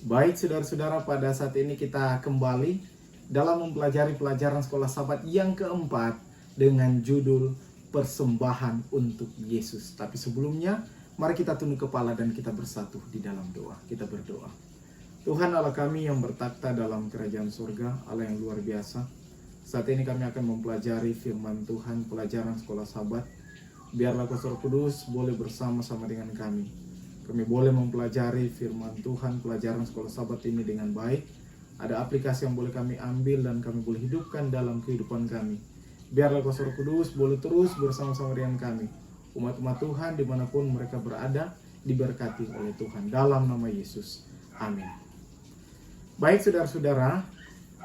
Baik saudara-saudara, pada saat ini kita kembali dalam mempelajari pelajaran sekolah sahabat yang keempat dengan judul Persembahan untuk Yesus. Tapi sebelumnya, mari kita tunduk kepala dan kita bersatu di dalam doa. Kita berdoa. Tuhan Allah kami yang bertakhta dalam kerajaan surga, Allah yang luar biasa. Saat ini kami akan mempelajari firman Tuhan, pelajaran sekolah sahabat. Biarlah Roh Kudus boleh bersama-sama dengan kami. Kami boleh mempelajari firman Tuhan, pelajaran sekolah sahabat ini dengan baik. Ada aplikasi yang boleh kami ambil dan kami boleh hidupkan dalam kehidupan kami. Biarlah Roh Kudus boleh terus bersama-sama dengan kami. Umat-umat Tuhan dimanapun mereka berada, diberkati oleh Tuhan. Dalam nama Yesus. Amin. Baik saudara-saudara,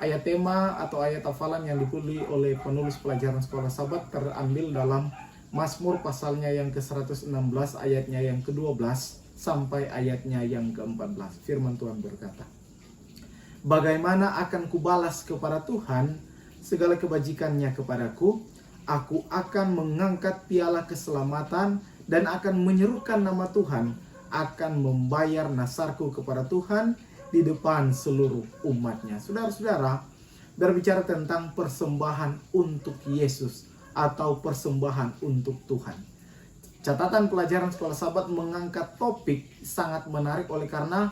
ayat tema atau ayat hafalan yang dipilih oleh penulis pelajaran sekolah sahabat terambil dalam Mazmur pasalnya yang ke-116 ayatnya yang ke-12 sampai ayatnya yang ke-14. Firman Tuhan berkata, "Bagaimana akan kubalas kepada Tuhan segala kebajikannya kepadaku? Aku akan mengangkat piala keselamatan dan akan menyerukan nama Tuhan, akan membayar nasarku kepada Tuhan di depan seluruh umatnya." Saudara-saudara, berbicara tentang persembahan untuk Yesus atau persembahan untuk Tuhan. Catatan pelajaran sekolah sahabat mengangkat topik sangat menarik oleh karena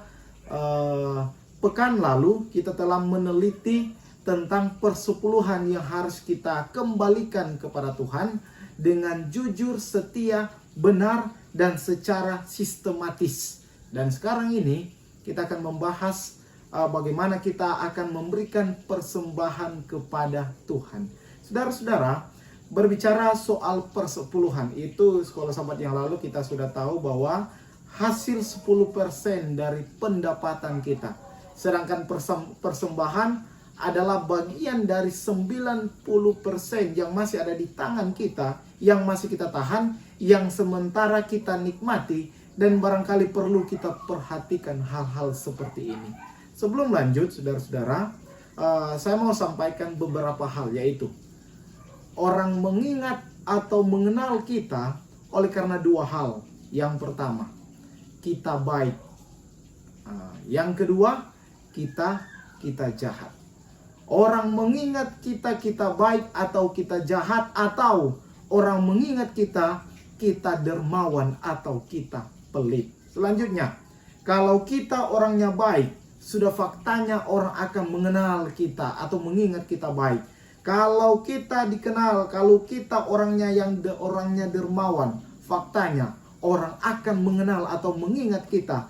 pekan lalu kita telah meneliti tentang persepuluhan yang harus kita kembalikan kepada Tuhan dengan jujur, setia, benar, dan secara sistematis. Dan sekarang ini kita akan membahas bagaimana kita akan memberikan persembahan kepada Tuhan. Saudara-saudara, berbicara soal persepuluhan, itu sekolah sahabat yang lalu kita sudah tahu bahwa hasil 10% dari pendapatan kita. Sedangkan persembahan adalah bagian dari 90% yang masih ada di tangan kita, yang masih kita tahan, yang sementara kita nikmati, dan barangkali perlu kita perhatikan hal-hal seperti ini. Sebelum lanjut, saudara-saudara, saya mau sampaikan beberapa hal, yaitu orang mengingat atau mengenal kita oleh karena dua hal. Yang pertama, kita baik. Yang kedua, kita jahat. Orang mengingat kita baik atau kita jahat, atau orang mengingat kita dermawan atau kita pelit. Selanjutnya, kalau kita orangnya baik, sudah faktanya orang akan mengenal kita atau mengingat kita baik. Kalau kita dikenal, kalau kita orangnya dermawan, faktanya orang akan mengenal atau mengingat kita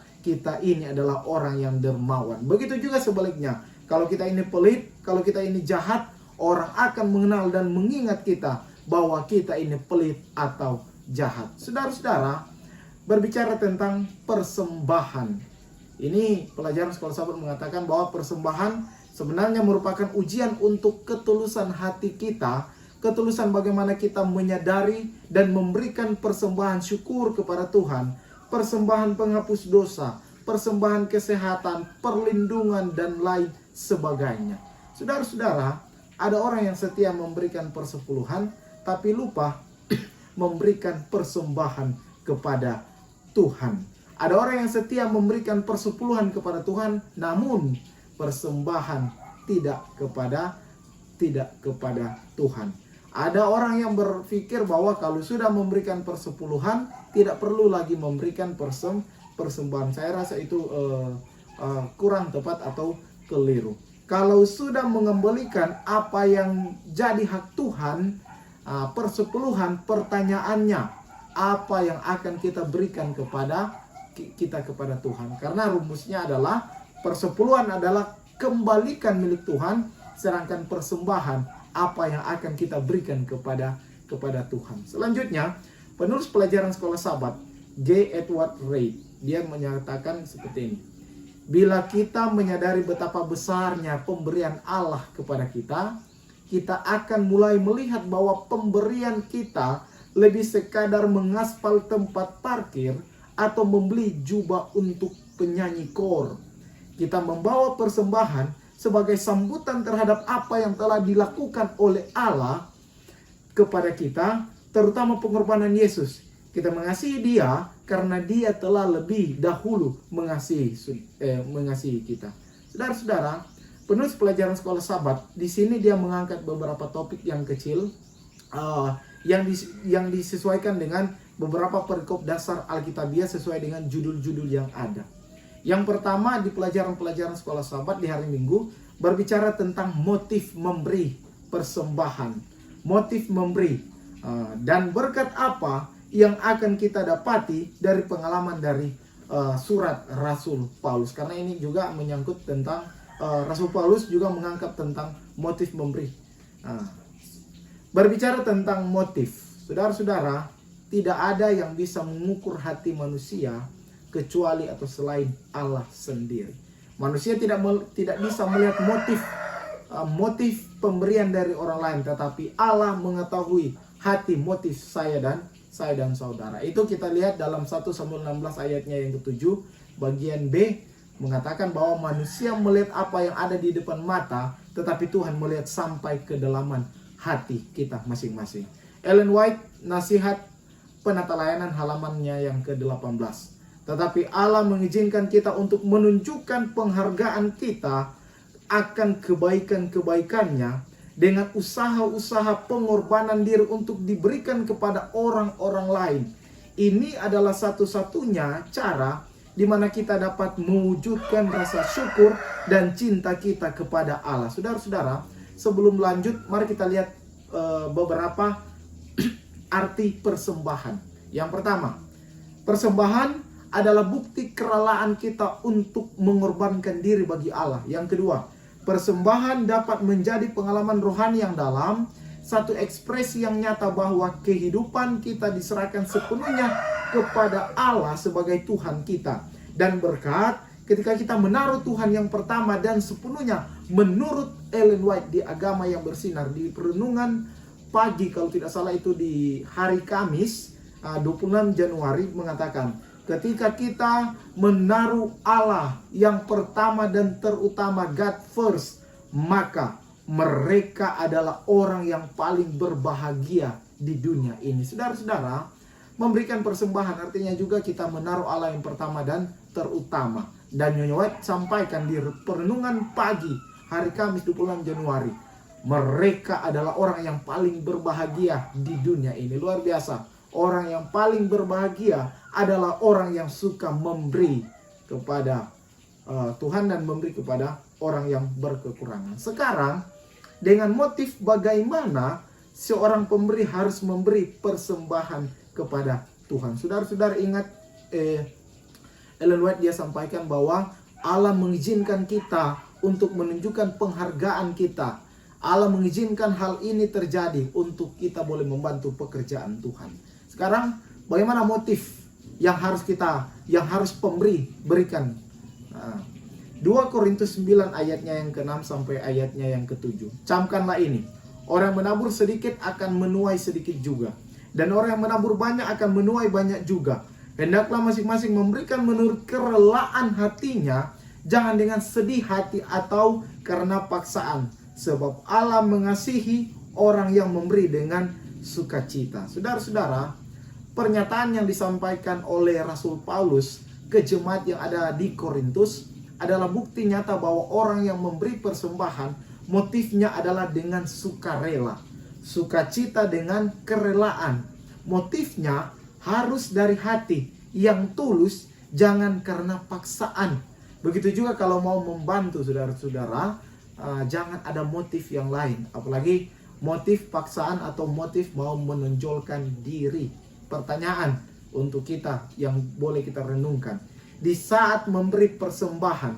ini adalah orang yang dermawan. Begitu juga sebaliknya, kalau kita ini pelit, kalau kita ini jahat, orang akan mengenal dan mengingat kita bahwa kita ini pelit atau jahat. Saudara-saudara, berbicara tentang persembahan. Ini pelajaran sekolah sahabat mengatakan bahwa persembahan sebenarnya merupakan ujian untuk ketulusan hati kita, ketulusan bagaimana kita menyadari dan memberikan persembahan syukur kepada Tuhan, persembahan penghapus dosa, persembahan kesehatan, perlindungan, dan lain sebagainya. Saudara-saudara, ada orang yang setia memberikan persepuluhan, tapi lupa memberikan persembahan kepada Tuhan. Ada orang yang setia memberikan persepuluhan kepada Tuhan, namun persembahan tidak kepada Tuhan. Ada orang yang berpikir bahwa kalau sudah memberikan persepuluhan tidak perlu lagi memberikan persembahan. Saya rasa itu kurang tepat atau keliru. Kalau sudah mengembalikan apa yang jadi hak Tuhan, persepuluhan, pertanyaannya apa yang akan kita berikan kepada Tuhan. Karena rumusnya adalah persepuluhan adalah kembalikan milik Tuhan, sedangkan persembahan apa yang akan kita berikan kepada Tuhan. Selanjutnya, penulis pelajaran sekolah sahabat G. Edward Reid, dia menyatakan seperti ini. Bila kita menyadari betapa besarnya pemberian Allah kepada kita, kita akan mulai melihat bahwa pemberian kita lebih sekadar mengaspal tempat parkir atau membeli jubah untuk penyanyi kor. Kita membawa persembahan sebagai sambutan terhadap apa yang telah dilakukan oleh Allah kepada kita, terutama pengorbanan Yesus. Kita mengasihi Dia karena Dia telah lebih dahulu mengasihi kita. Saudara-saudara, penulis pelajaran sekolah Sabat di sini dia mengangkat beberapa topik yang kecil yang disesuaikan dengan beberapa perikop dasar Alkitabiah sesuai dengan judul-judul yang ada. Yang pertama di pelajaran-pelajaran sekolah Sabat di hari Minggu berbicara tentang motif memberi persembahan, motif memberi, dan berkat apa yang akan kita dapati dari pengalaman dari surat Rasul Paulus. Karena ini juga menyangkut tentang Rasul Paulus juga mengangkat tentang motif memberi. Berbicara tentang motif, saudara-saudara, tidak ada yang bisa mengukur hati manusia kecuali atau selain Allah sendiri. Manusia tidak bisa melihat motif pemberian dari orang lain, tetapi Allah mengetahui hati motif saya dan saudara. Itu kita lihat dalam 1 Samuel 16 ayatnya yang ke-7 bagian B mengatakan bahwa manusia melihat apa yang ada di depan mata, tetapi Tuhan melihat sampai kedalaman hati kita masing-masing. Ellen White, Nasihat Penata Layanan halamannya yang ke-18. Tetapi Allah mengizinkan kita untuk menunjukkan penghargaan kita akan kebaikan-kebaikannya dengan usaha-usaha pengorbanan diri untuk diberikan kepada orang-orang lain. Ini adalah satu-satunya cara di mana kita dapat mewujudkan rasa syukur dan cinta kita kepada Allah. Saudara-saudara, sebelum lanjut, mari kita lihat beberapa arti persembahan. Yang pertama, persembahan adalah bukti kerelaan kita untuk mengorbankan diri bagi Allah. Yang kedua, persembahan dapat menjadi pengalaman rohani yang dalam, satu ekspresi yang nyata bahwa kehidupan kita diserahkan sepenuhnya kepada Allah sebagai Tuhan kita. Dan berkat ketika kita menaruh Tuhan yang pertama dan sepenuhnya menurut Ellen White di Agama yang Bersinar di perenungan pagi, kalau tidak salah itu di hari Kamis 26 Januari mengatakan, ketika kita menaruh Allah yang pertama dan terutama, God first, maka mereka adalah orang yang paling berbahagia di dunia ini. Saudara-saudara, memberikan persembahan artinya juga kita menaruh Allah yang pertama dan terutama. Dan Nyonya White sampaikan di perenungan pagi hari Kamis 26 Januari, mereka adalah orang yang paling berbahagia di dunia ini. Luar biasa. Orang yang paling berbahagia adalah orang yang suka memberi kepada Tuhan dan memberi kepada orang yang berkekurangan. Sekarang, dengan motif bagaimana seorang pemberi harus memberi persembahan kepada Tuhan. Saudara-saudara ingat Ellen White dia sampaikan bahwa Allah mengizinkan kita untuk menunjukkan penghargaan kita. Allah mengizinkan hal ini terjadi untuk kita boleh membantu pekerjaan Tuhan. Sekarang bagaimana motif yang harus pemberi berikan? 2 Korintus 9 ayatnya yang ke-6 sampai ayatnya yang ke-7. Camkanlah ini, orang menabur sedikit akan menuai sedikit juga, dan orang yang menabur banyak akan menuai banyak juga. Hendaklah masing-masing memberikan menurut kerelaan hatinya, jangan dengan sedih hati atau karena paksaan, sebab Allah mengasihi orang yang memberi dengan sukacita. Saudara-saudara, pernyataan yang disampaikan oleh Rasul Paulus ke jemaat yang ada di Korintus adalah bukti nyata bahwa orang yang memberi persembahan motifnya adalah dengan sukarela, sukacita dengan kerelaan. Motifnya harus dari hati yang tulus, jangan karena paksaan. Begitu juga kalau mau membantu saudara-saudara, jangan ada motif yang lain, apalagi motif paksaan atau motif mau menonjolkan diri. Pertanyaan untuk kita yang boleh kita renungkan, di saat memberi persembahan,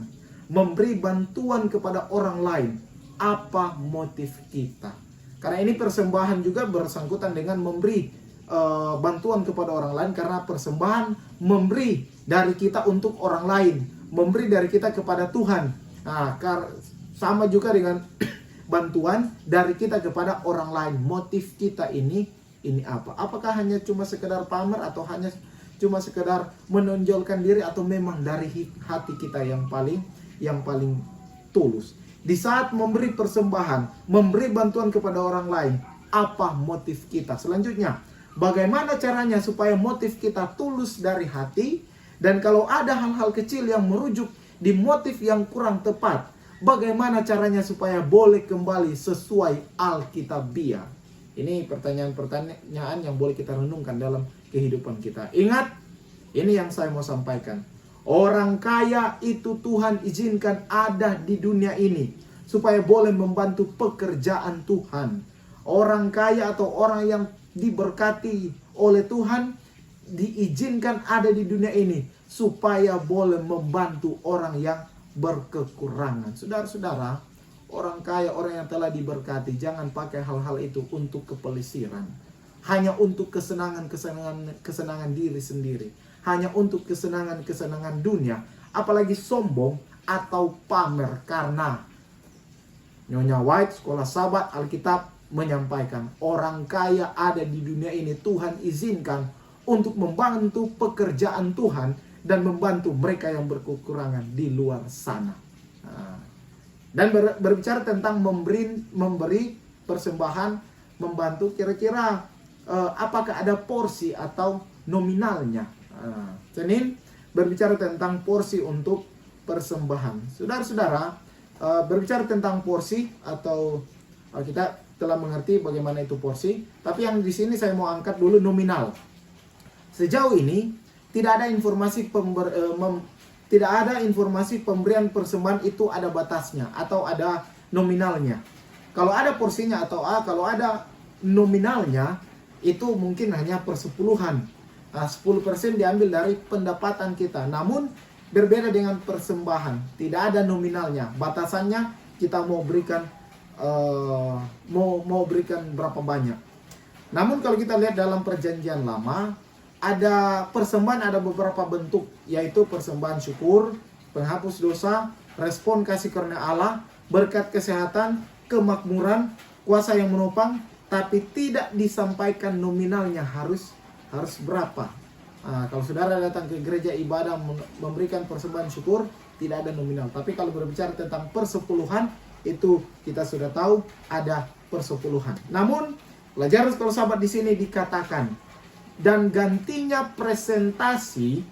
memberi bantuan kepada orang lain, apa motif kita? Karena ini persembahan juga bersangkutan dengan memberi bantuan kepada orang lain, karena persembahan memberi dari kita untuk orang lain, memberi dari kita kepada Tuhan. Nah, sama juga dengan bantuan dari kita kepada orang lain. Motif kita ini apa? Apakah hanya cuma sekedar pamer, atau hanya cuma sekedar menonjolkan diri, atau memang dari hati kita yang paling tulus? Di saat memberi persembahan, memberi bantuan kepada orang lain, apa motif kita? Selanjutnya, Bagaimana caranya supaya motif kita tulus dari hati? Dan kalau ada hal-hal kecil yang merujuk di motif yang kurang tepat, bagaimana caranya supaya boleh kembali sesuai Alkitabiah? Ini pertanyaan-pertanyaan yang boleh kita renungkan dalam kehidupan kita. Ingat, ini yang saya mau sampaikan. Orang kaya itu Tuhan izinkan ada di dunia ini supaya boleh membantu pekerjaan Tuhan. Orang kaya atau orang yang diberkati oleh Tuhan diizinkan ada di dunia ini supaya boleh membantu orang yang berkekurangan. Saudara-saudara, orang kaya, orang yang telah diberkati, jangan pakai hal-hal itu untuk kepelisiran. Hanya untuk kesenangan diri sendiri. Hanya untuk kesenangan dunia. Apalagi sombong atau pamer. Karena Nyonya White, Sekolah Sabat, Alkitab menyampaikan, orang kaya ada di dunia ini Tuhan izinkan untuk membantu pekerjaan Tuhan dan membantu mereka yang berkekurangan di luar sana. Dan berbicara tentang memberi persembahan, membantu, kira-kira apakah ada porsi atau nominalnya? Senin berbicara tentang porsi untuk persembahan. Saudara-saudara, berbicara tentang porsi atau kita telah mengerti bagaimana itu porsi, tapi yang di sini saya mau angkat dulu nominal. Sejauh ini tidak ada informasi pemberian persembahan itu ada batasnya atau ada nominalnya. Kalau ada porsinya atau kalau ada nominalnya, itu mungkin hanya persepuluhan. 10% diambil dari pendapatan kita. Namun berbeda dengan persembahan, tidak ada nominalnya. Batasannya kita mau berikan berapa banyak. Namun kalau kita lihat dalam perjanjian lama, ada persembahan, ada beberapa bentuk, yaitu persembahan syukur, penghapus dosa, respon kasih karunia Allah, berkat kesehatan, kemakmuran, kuasa yang menopang, tapi tidak disampaikan nominalnya harus berapa. Kalau saudara datang ke gereja ibadah memberikan persembahan syukur, tidak ada nominal. Tapi kalau berbicara tentang persepuluhan, itu kita sudah tahu ada persepuluhan. Namun pelajaran Sekolah Sabat di sini dikatakan, dan gantinya presentasi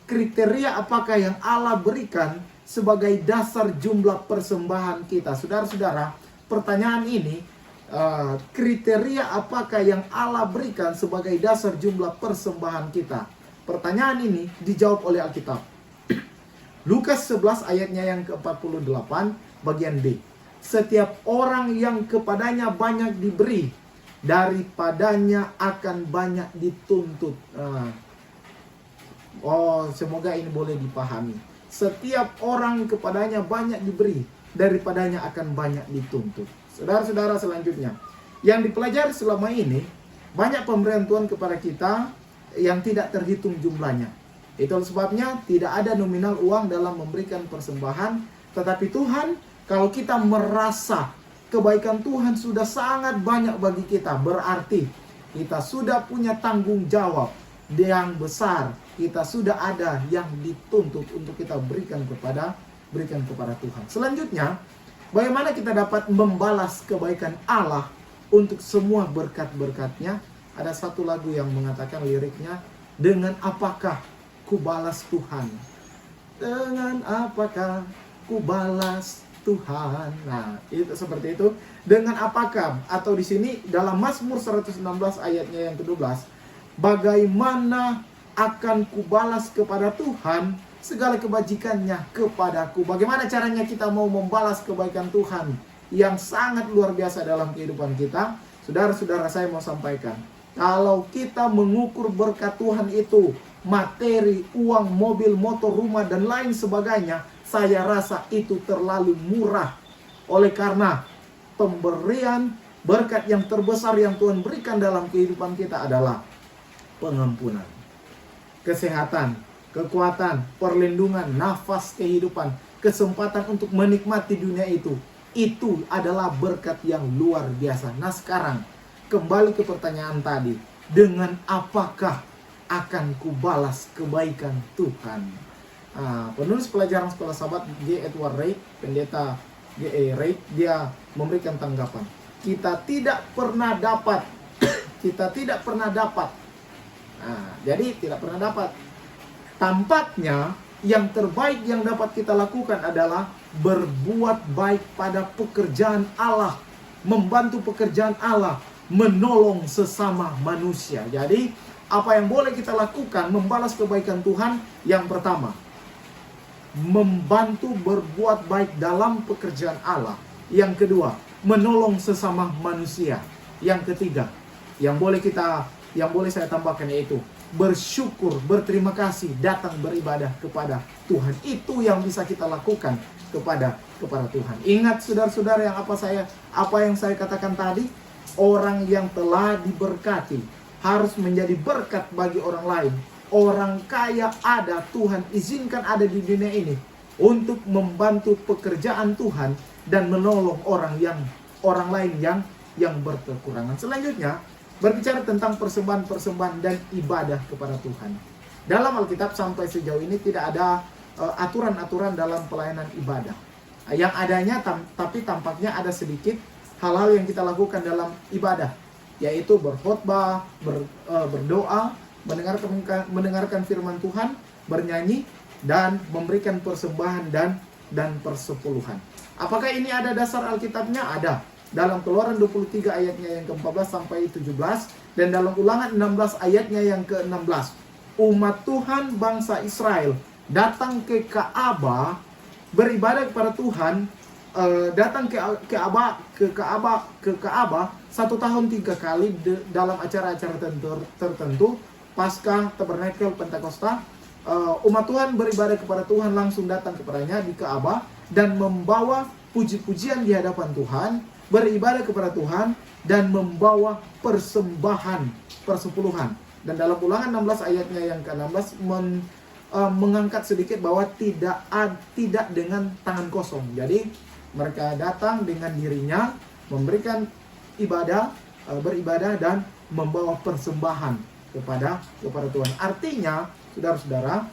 kriteria apakah yang Allah berikan sebagai dasar jumlah persembahan kita. Saudara-saudara, pertanyaan ini, kriteria apakah yang Allah berikan sebagai dasar jumlah persembahan kita? Pertanyaan ini dijawab oleh Alkitab. Lukas 11 ayatnya yang ke-48 bagian B. Setiap orang yang kepadanya banyak diberi, daripadanya akan banyak dituntut. Semoga ini boleh dipahami. Setiap orang kepadanya banyak diberi, daripadanya akan banyak dituntut. Saudara-saudara, selanjutnya yang dipelajari selama ini, banyak pemberian Tuhan kepada kita yang tidak terhitung jumlahnya. Itulah sebabnya tidak ada nominal uang dalam memberikan persembahan. Tetapi Tuhan, kalau kita merasa kebaikan Tuhan sudah sangat banyak bagi kita, berarti kita sudah punya tanggung jawab yang besar. Kita sudah ada yang dituntut untuk kita berikan kepada Tuhan. Selanjutnya, bagaimana kita dapat membalas kebaikan Allah untuk semua berkat-berkatnya? Ada satu lagu yang mengatakan liriknya, dengan apakah ku balas Tuhan? Dengan apakah ku balas Tuhan? Nah, itu seperti itu. Dengan apakah? Atau di sini dalam Mazmur 116 ayatnya yang ke-12, bagaimana akan ku balas kepada Tuhan segala kebajikannya kepadaku? Bagaimana caranya kita mau membalas kebaikan Tuhan yang sangat luar biasa dalam kehidupan kita? Saudara-saudara, saya mau sampaikan, kalau kita mengukur berkat Tuhan itu materi, uang, mobil, motor, rumah, dan lain sebagainya, saya rasa itu terlalu murah. Oleh karena pemberian berkat yang terbesar yang Tuhan berikan dalam kehidupan kita adalah pengampunan, kesehatan, kekuatan, perlindungan, nafas kehidupan, kesempatan untuk menikmati dunia itu. Itu adalah berkat yang luar biasa. Nah, sekarang kembali ke pertanyaan tadi, dengan apakah akan kubalas kebaikan Tuhan? Penulis pelajaran Sekolah Sabat G. Edward Reid, pendeta G. E. Reid, dia memberikan tanggapan. Kita tidak pernah dapat kita tidak pernah dapat. Nah, jadi tidak pernah dapat. Tampaknya yang terbaik yang dapat kita lakukan adalah berbuat baik pada pekerjaan Allah, membantu pekerjaan Allah, menolong sesama manusia. Jadi apa yang boleh kita lakukan membalas kebaikan Tuhan? Yang pertama, membantu berbuat baik dalam pekerjaan Allah. Yang kedua, menolong sesama manusia. Yang ketiga, yang boleh saya tambahkan yaitu bersyukur, berterima kasih, datang beribadah kepada Tuhan. Itu yang bisa kita lakukan kepada Tuhan. Ingat saudara-saudara, apa yang saya katakan tadi, orang yang telah diberkati harus menjadi berkat bagi orang lain. Orang kaya ada, Tuhan izinkan ada di dunia ini untuk membantu pekerjaan Tuhan dan menolong orang lain yang berkekurangan. Selanjutnya, berbicara tentang persembahan-persembahan dan ibadah kepada Tuhan. Dalam Alkitab sampai sejauh ini tidak ada aturan-aturan dalam pelayanan ibadah. Yang adanya tapi tampaknya ada sedikit hal-hal yang kita lakukan dalam ibadah, yaitu berkhotbah, berdoa, mendengarkan firman Tuhan, bernyanyi, dan memberikan persembahan dan persepuluhan. Apakah ini ada dasar Alkitabnya? Ada. Dalam Keluaran 23 ayatnya yang ke-14 sampai 17, dan dalam Ulangan 16 ayatnya yang ke-16. Umat Tuhan bangsa Israel datang ke Ka'bah, beribadah kepada Tuhan, datang ke Ka'bah 1 tahun 3 kali dalam acara-acara tertentu. Paskah, Tabernakel, Pentakosta, umat Tuhan beribadah kepada Tuhan, langsung datang kepadanya di Ka'bah dan membawa puji-pujian di hadapan Tuhan, beribadah kepada Tuhan, dan membawa persembahan, persepuluhan. Dan dalam Ulangan 16 ayatnya yang ke-16 mengangkat sedikit bahwa tidak dengan tangan kosong. Jadi mereka datang dengan dirinya, memberikan beribadah dan membawa persembahan kepada Tuhan. Artinya, saudara-saudara,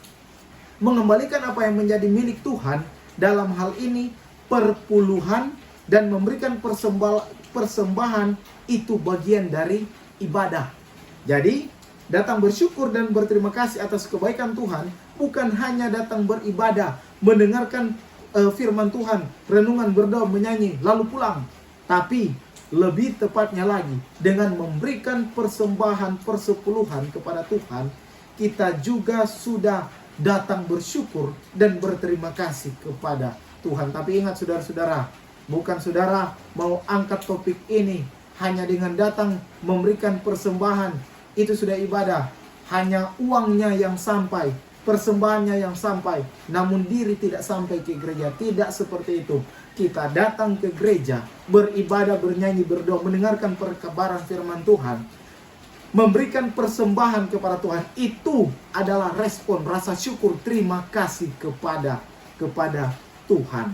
mengembalikan apa yang menjadi milik Tuhan, dalam hal ini perpuluhan dan memberikan persembahan itu bagian dari ibadah. Jadi, datang bersyukur dan berterima kasih atas kebaikan Tuhan bukan hanya datang beribadah, mendengarkan firman Tuhan, renungan, berdoa, menyanyi, lalu pulang. Tapi lebih tepatnya lagi, dengan memberikan persembahan persepuluhan kepada Tuhan, kita juga sudah datang bersyukur dan berterima kasih kepada Tuhan. Tapi ingat saudara-saudara, bukan saudara mau angkat topik ini hanya dengan datang memberikan persembahan, itu sudah ibadah. Hanya uangnya yang sampai, persembahannya yang sampai, namun diri tidak sampai ke gereja. Tidak seperti itu. Kita datang ke gereja, beribadah, bernyanyi, berdoa, mendengarkan perkabaran firman Tuhan, memberikan persembahan kepada Tuhan. Itu adalah respon rasa syukur, terima kasih kepada Tuhan.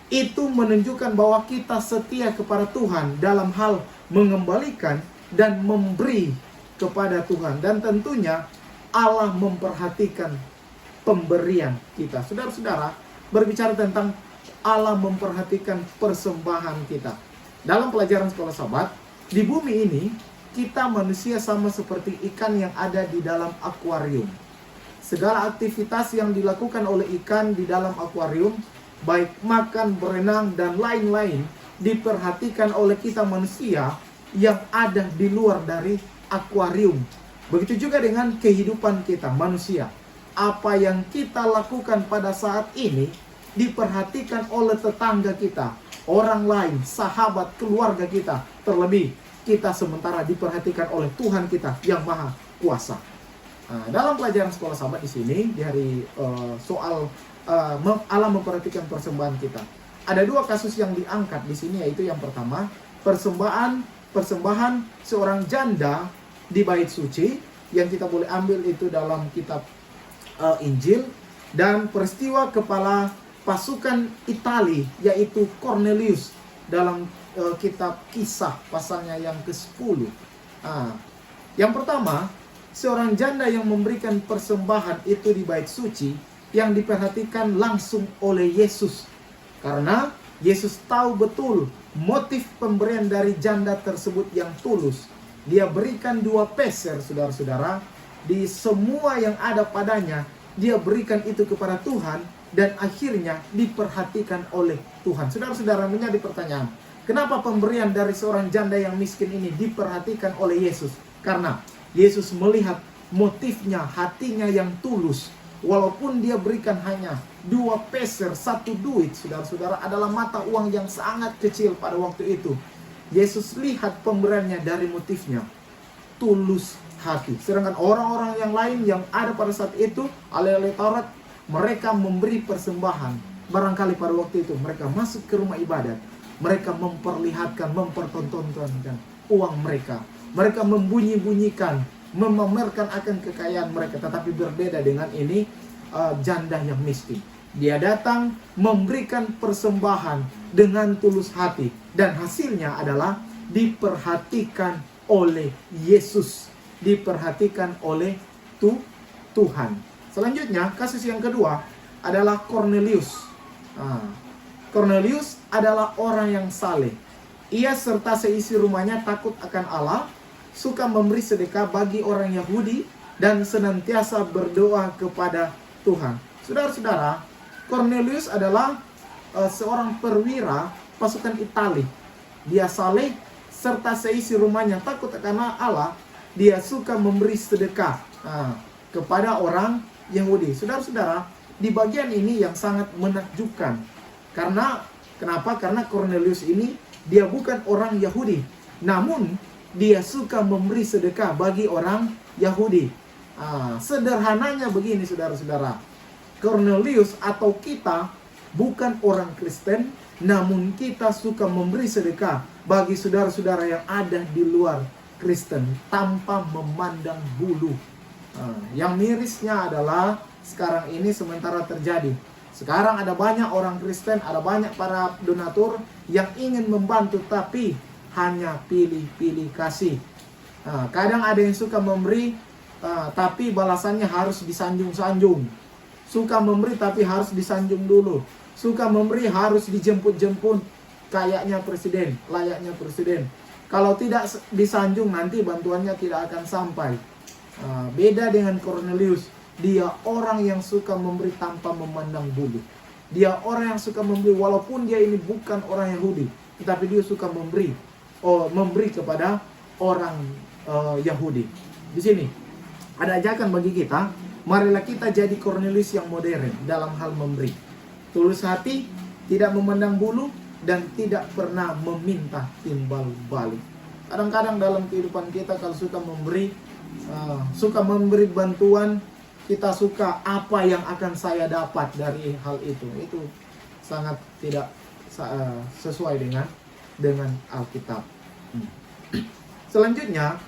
Itu menunjukkan bahwa kita setia kepada Tuhan dalam hal mengembalikan dan memberi kepada Tuhan. Dan tentunya Allah memperhatikan pemberian kita. Saudara-saudara, berbicara tentang Allah memperhatikan persembahan kita. Dalam pelajaran sekolah Sabat, di bumi ini kita manusia sama seperti ikan yang ada di dalam akuarium. Segala aktivitas yang dilakukan oleh ikan di dalam akuarium, baik makan, berenang, dan lain-lain, diperhatikan oleh kita manusia yang ada di luar dari akuarium. Begitu juga dengan kehidupan kita manusia. Apa yang kita lakukan pada saat ini diperhatikan oleh tetangga kita, orang lain, sahabat, keluarga kita. Terlebih kita sementara diperhatikan oleh Tuhan kita yang Maha Kuasa. Nah, dalam pelajaran sekolah Sabat di sini, dari soal Allah memperhatikan persembahan kita, ada dua kasus yang diangkat di sini, yaitu yang pertama, persembahan seorang janda di bait suci, yang kita boleh ambil itu dalam kitab Injil, dan peristiwa kepala pasukan Itali, yaitu Cornelius, dalam kitab Kisah pasalnya yang ke-10. Yang pertama, seorang janda yang memberikan persembahan itu di bait suci, yang diperhatikan langsung oleh Yesus, karena Yesus tahu betul motif pemberian dari janda tersebut yang tulus. Dia berikan 2 peser, saudara-saudara. Di semua yang ada padanya, dia berikan itu kepada Tuhan, dan akhirnya diperhatikan oleh Tuhan. Saudara-saudara, menjadi pertanyaan, kenapa pemberian dari seorang janda yang miskin ini diperhatikan oleh Yesus? Karena Yesus melihat motifnya, hatinya yang tulus. Walaupun dia berikan hanya 2 peser, 1 duit, saudara-saudara, adalah mata uang yang sangat kecil pada waktu itu. Yesus lihat pemberiannya dari motifnya, tulus hati. Sedangkan orang-orang yang lain yang ada pada saat itu, ahli-ahli Taurat, mereka memberi persembahan. Barangkali pada waktu itu mereka masuk ke rumah ibadat, mereka memperlihatkan, mempertontonkan uang mereka. Mereka membunyi-bunyikan, memamerkan akan kekayaan mereka. Tetapi berbeda dengan ini, janda yang miskin. Dia datang memberikan persembahan dengan tulus hati, dan hasilnya adalah diperhatikan oleh Yesus, diperhatikan oleh Tuhan. Selanjutnya, kasus yang kedua adalah Cornelius. Cornelius adalah orang yang saleh. Ia serta seisi rumahnya takut akan Allah, suka memberi sedekah bagi orang Yahudi, dan senantiasa berdoa kepada Tuhan. Saudara-saudara, Cornelius adalah seorang perwira pasukan Itali. Dia saleh serta seisi rumahnya takut akan Allah. Dia suka memberi sedekah kepada orang Yahudi. Saudara-saudara, di bagian ini yang sangat menakjubkan. Kenapa? Karena Cornelius ini dia bukan orang Yahudi, namun dia suka memberi sedekah bagi orang Yahudi. Sederhananya begini, saudara-saudara, Cornelius atau kita bukan orang Kristen, namun kita suka memberi sedekah bagi saudara-saudara yang ada di luar Kristen tanpa memandang bulu. Yang mirisnya adalah sekarang ini sementara terjadi. Sekarang ada banyak orang Kristen, ada banyak para donatur yang ingin membantu, tapi hanya pilih-pilih kasih. Kadang ada yang suka memberi, tapi balasannya harus disanjung-sanjung. Suka memberi tapi harus disanjung dulu. Suka memberi harus dijemput-jemput kayaknya presiden, layaknya presiden. Kalau tidak disanjung nanti bantuannya tidak akan sampai. Beda dengan Cornelius. Dia orang yang suka memberi tanpa memandang bulu. Dia orang yang suka memberi walaupun dia ini bukan orang Yahudi, tetapi dia suka memberi kepada orang Yahudi. Di sini ada ajakan bagi kita, marilah kita jadi Cornelius yang modern dalam hal memberi. Tulus hati, tidak memandang bulu, dan tidak pernah meminta timbal balik. Kadang-kadang dalam kehidupan kita kalau suka memberi bantuan, kita suka apa yang akan saya dapat dari hal itu. Itu sangat tidak sesuai dengan Alkitab. Selanjutnya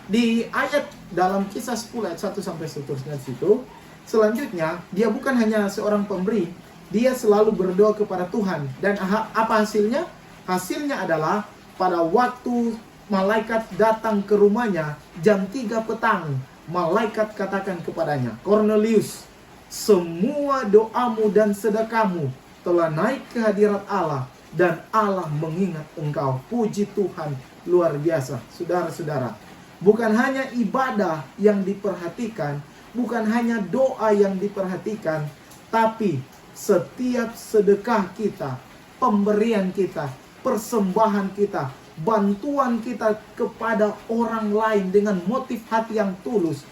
di ayat dalam Kisah 10 ayat 1 sampai seterusnya situ, selanjutnya dia bukan hanya seorang pemberi, dia selalu berdoa kepada Tuhan. Dan apa hasilnya? Hasilnya adalah pada waktu malaikat datang ke rumahnya jam 3 petang, malaikat katakan kepadanya, Cornelius, semua doamu dan sedekahmu telah naik ke hadirat Allah, dan Allah mengingat engkau. Puji Tuhan, luar biasa. Saudara-saudara, bukan hanya ibadah yang diperhatikan, bukan hanya doa yang diperhatikan, tapi setiap sedekah kita, pemberian kita, persembahan kita, bantuan kita kepada orang lain dengan motif hati yang tulus,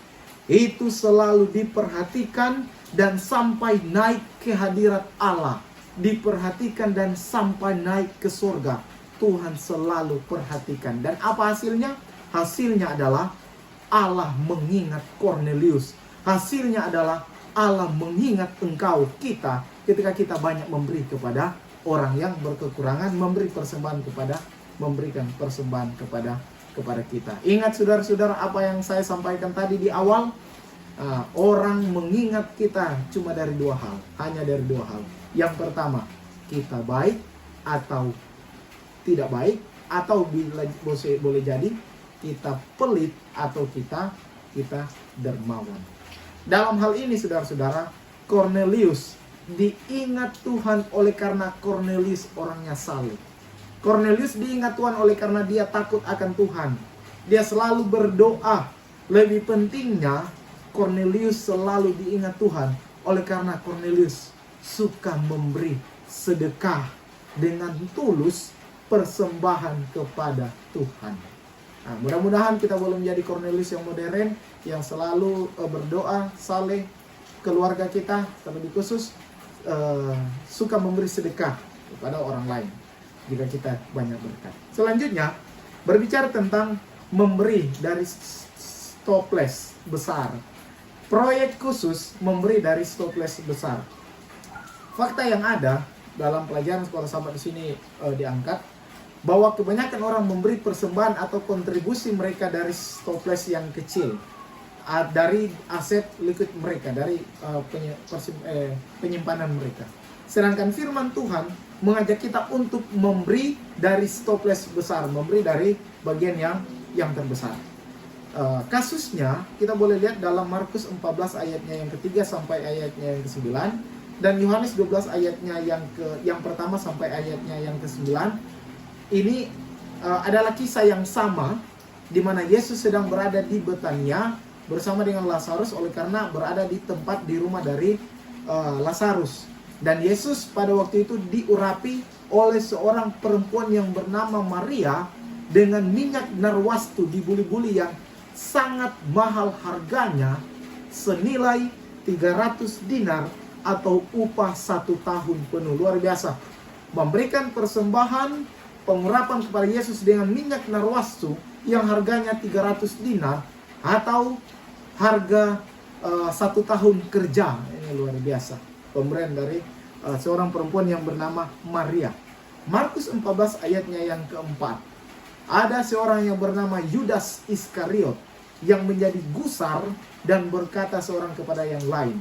itu selalu diperhatikan dan sampai naik ke hadirat Allah. Diperhatikan dan sampai naik ke surga. Tuhan selalu perhatikan. Dan apa hasilnya? Hasilnya adalah Allah mengingat Cornelius. Hasilnya adalah Allah mengingat engkau, kita, ketika kita banyak memberi kepada orang yang berkekurangan, memberikan persembahan kepada kita. Ingat saudara-saudara apa yang saya sampaikan tadi di awal. Orang mengingat kita cuma dari 2 hal. Hanya dari 2 hal. Yang pertama, kita baik atau tidak baik, atau boleh jadi kita pelit atau kita dermawan. Dalam hal ini saudara-saudara, Cornelius diingat Tuhan oleh karena Cornelius orangnya saleh. Cornelius diingat Tuhan oleh karena dia takut akan Tuhan. Dia selalu berdoa. Lebih pentingnya, Cornelius selalu diingat Tuhan. Oleh karena Cornelius suka memberi sedekah dengan tulus, persembahan kepada Tuhan. Nah, mudah-mudahan kita boleh menjadi Cornelius yang modern, yang selalu berdoa, saleh, keluarga kita terlebih khusus suka memberi sedekah kepada orang lain jika kita banyak berkat. Selanjutnya berbicara tentang memberi dari stopless besar. Proyek khusus memberi dari stopless besar. Fakta yang ada dalam pelajaran sekolah sahabat di sini diangkat bahwa kebanyakan orang memberi persembahan atau kontribusi mereka dari stopless yang kecil, dari aset liquid mereka, dari penyimpanan mereka. Sedangkan firman Tuhan mengajak kita untuk memberi dari stopless besar, memberi dari bagian yang terbesar. Kasusnya kita boleh lihat dalam Markus 14 ayatnya yang ketiga sampai ayatnya yang ke-9, dan Yohanes 12 ayatnya yang pertama sampai ayatnya yang ke-9. Ini adalah kisah yang sama di mana Yesus sedang berada di Betania bersama dengan Lazarus, oleh karena berada di tempat di rumah dari Lazarus. Dan Yesus pada waktu itu diurapi oleh seorang perempuan yang bernama Maria dengan minyak narwastu dibuli-buli yang sangat mahal harganya, senilai 300 dinar atau upah 1 tahun penuh. Luar biasa. Memberikan persembahan pengurapan kepada Yesus dengan minyak narwastu yang harganya 300 dinar atau harga 1 tahun kerja. Ini luar biasa. Pemberian dari seorang perempuan yang bernama Maria. Markus 14 ayatnya yang keempat. Ada seorang yang bernama Yudas Iskariot yang menjadi gusar dan berkata seorang kepada yang lain,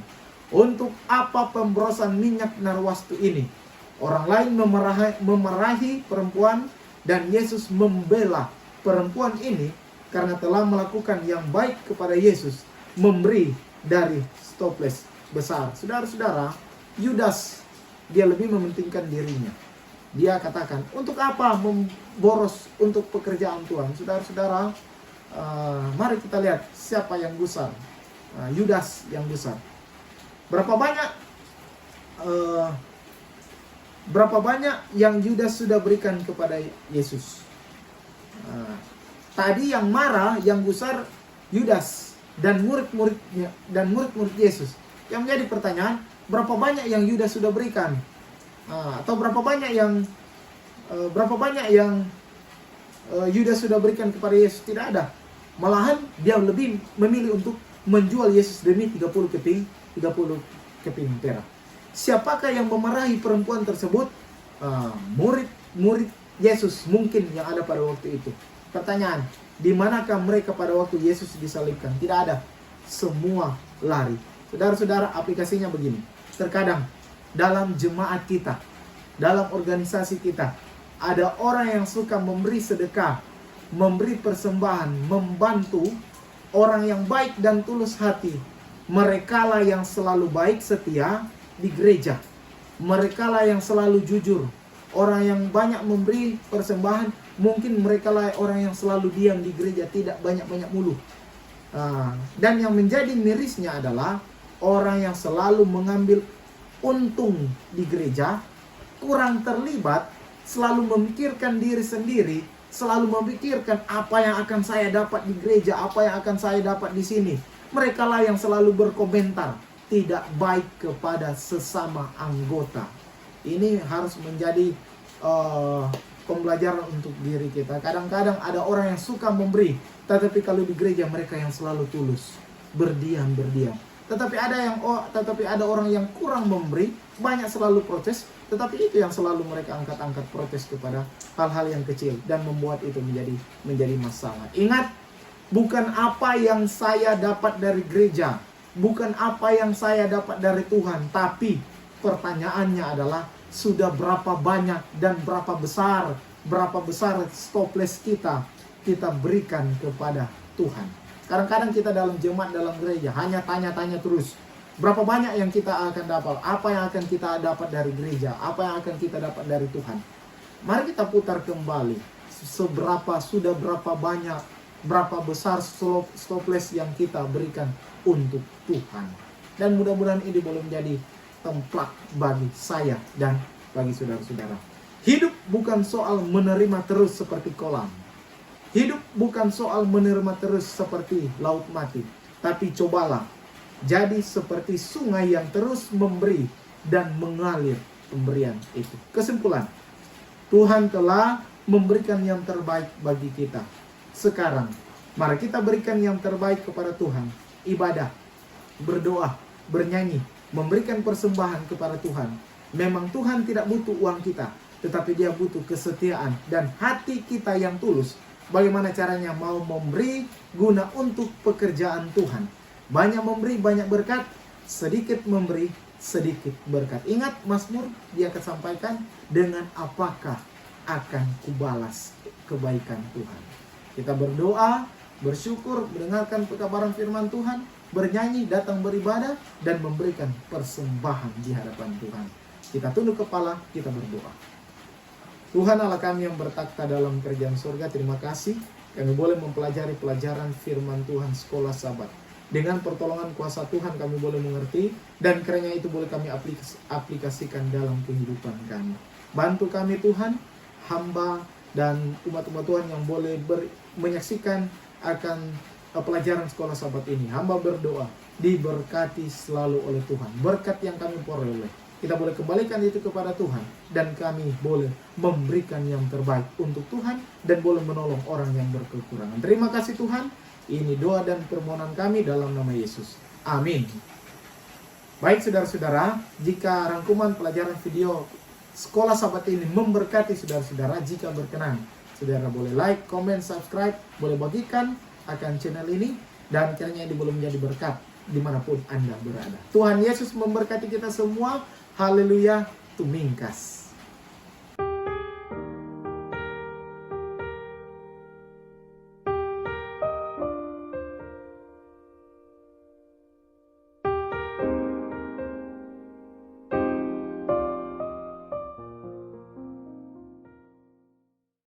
"Untuk apa pemborosan minyak narwastu ini?" Orang lain memarahi perempuan, dan Yesus membela perempuan ini karena telah melakukan yang baik kepada Yesus, memberi dari stopless besar. Saudara-saudara, Yudas dia lebih mementingkan dirinya. Dia katakan, untuk apa memboros untuk pekerjaan Tuhan? Saudara-saudara, mari kita lihat siapa yang gusar. Yudas yang gusar. Berapa banyak yang Yudas sudah berikan kepada Yesus? Tadi yang marah, yang gusar Yudas dan murid-muridnya dan murid-murid Yesus. Yang menjadi pertanyaan, berapa banyak yang Yudas sudah berikan? Atau berapa banyak yang Yudas sudah berikan kepada Yesus? Tidak ada. Malahan dia lebih memilih untuk menjual Yesus demi 30 keping perak. Siapakah yang memarahi perempuan tersebut? Murid Yesus mungkin yang ada pada waktu itu. Pertanyaan, di manakah mereka pada waktu Yesus disalibkan? Tidak ada. Semua lari. Saudara-saudara, aplikasinya begini. Terkadang dalam jemaat kita, dalam organisasi kita, ada orang yang suka memberi sedekah, memberi persembahan, membantu orang yang baik dan tulus hati. Merekalah yang selalu baik setia di gereja. Merekalah yang selalu jujur. Orang yang banyak memberi persembahan, mungkin merekalah orang yang selalu diam di gereja, tidak banyak-banyak mulu. Dan yang menjadi mirisnya adalah orang yang selalu mengambil untung di gereja, kurang terlibat, selalu memikirkan diri sendiri, selalu memikirkan apa yang akan saya dapat di gereja, apa yang akan saya dapat di sini. Merekalah yang selalu berkomentar tidak baik kepada sesama anggota. Ini harus menjadi pembelajaran untuk diri kita. Kadang-kadang ada orang yang suka memberi, tetapi kalau di gereja mereka yang selalu tulus, berdiam. Tetapi ada orang yang kurang memberi, banyak selalu protes, tetapi itu yang selalu mereka angkat protes kepada hal-hal yang kecil dan membuat itu menjadi masalah. Ingat, bukan apa yang saya dapat dari gereja, bukan apa yang saya dapat dari Tuhan, tapi pertanyaannya adalah sudah berapa banyak dan berapa besar stopless kita berikan kepada Tuhan. Kadang-kadang kita dalam jemaat, dalam gereja hanya tanya-tanya terus. Berapa banyak yang kita akan dapat? Apa yang akan kita dapat dari gereja? Apa yang akan kita dapat dari Tuhan? Mari kita putar kembali. Sudah berapa banyak berapa besar stopless yang kita berikan untuk Tuhan. Dan mudah-mudahan ini boleh menjadi template bagi saya dan bagi saudara-saudara. Hidup bukan soal menerima terus seperti kolam. Hidup bukan soal menerima terus seperti laut mati. Tapi cobalah jadi seperti sungai yang terus memberi dan mengalir pemberian itu. Kesimpulan, Tuhan telah memberikan yang terbaik bagi kita. Sekarang, mari kita berikan yang terbaik kepada Tuhan. Ibadah, berdoa, bernyanyi, memberikan persembahan kepada Tuhan. Memang Tuhan tidak butuh uang kita, tetapi Dia butuh kesetiaan dan hati kita yang tulus. Bagaimana caranya? Mau memberi guna untuk pekerjaan Tuhan. Banyak memberi, banyak berkat. Sedikit memberi, sedikit berkat. Ingat Mazmur, dia akan sampaikan, dengan apakah akan kubalas kebaikan Tuhan. Kita berdoa, bersyukur, mendengarkan pekabaran firman Tuhan, bernyanyi, datang beribadah, dan memberikan persembahan di hadapan Tuhan. Kita tunduk kepala, kita berdoa. Tuhan Allah kami yang bertakhta dalam kerajaan surga, terima kasih kami boleh mempelajari pelajaran firman Tuhan sekolah Sabat. Dengan pertolongan kuasa Tuhan kami boleh mengerti, dan kiranya itu boleh kami aplikasikan dalam kehidupan kami. Bantu kami Tuhan, hamba dan umat-umat Tuhan yang boleh menyaksikan akan pelajaran sekolah Sabat ini. Hamba berdoa, diberkati selalu oleh Tuhan. Berkat yang kami peroleh, kita boleh kembalikan itu kepada Tuhan, dan kami boleh memberikan yang terbaik untuk Tuhan, dan boleh menolong orang yang berkekurangan. Terima kasih Tuhan. Ini doa dan permohonan kami dalam nama Yesus. Amin. Baik saudara-saudara, jika rangkuman pelajaran video sekolah Sabat ini memberkati saudara-saudara, jika berkenan, saudara boleh like, comment, subscribe, boleh bagikan akan channel ini, dan kiranya ini boleh menjadi berkat dimanapun Anda berada. Tuhan Yesus memberkati kita semua. Haleluya, tumingkas.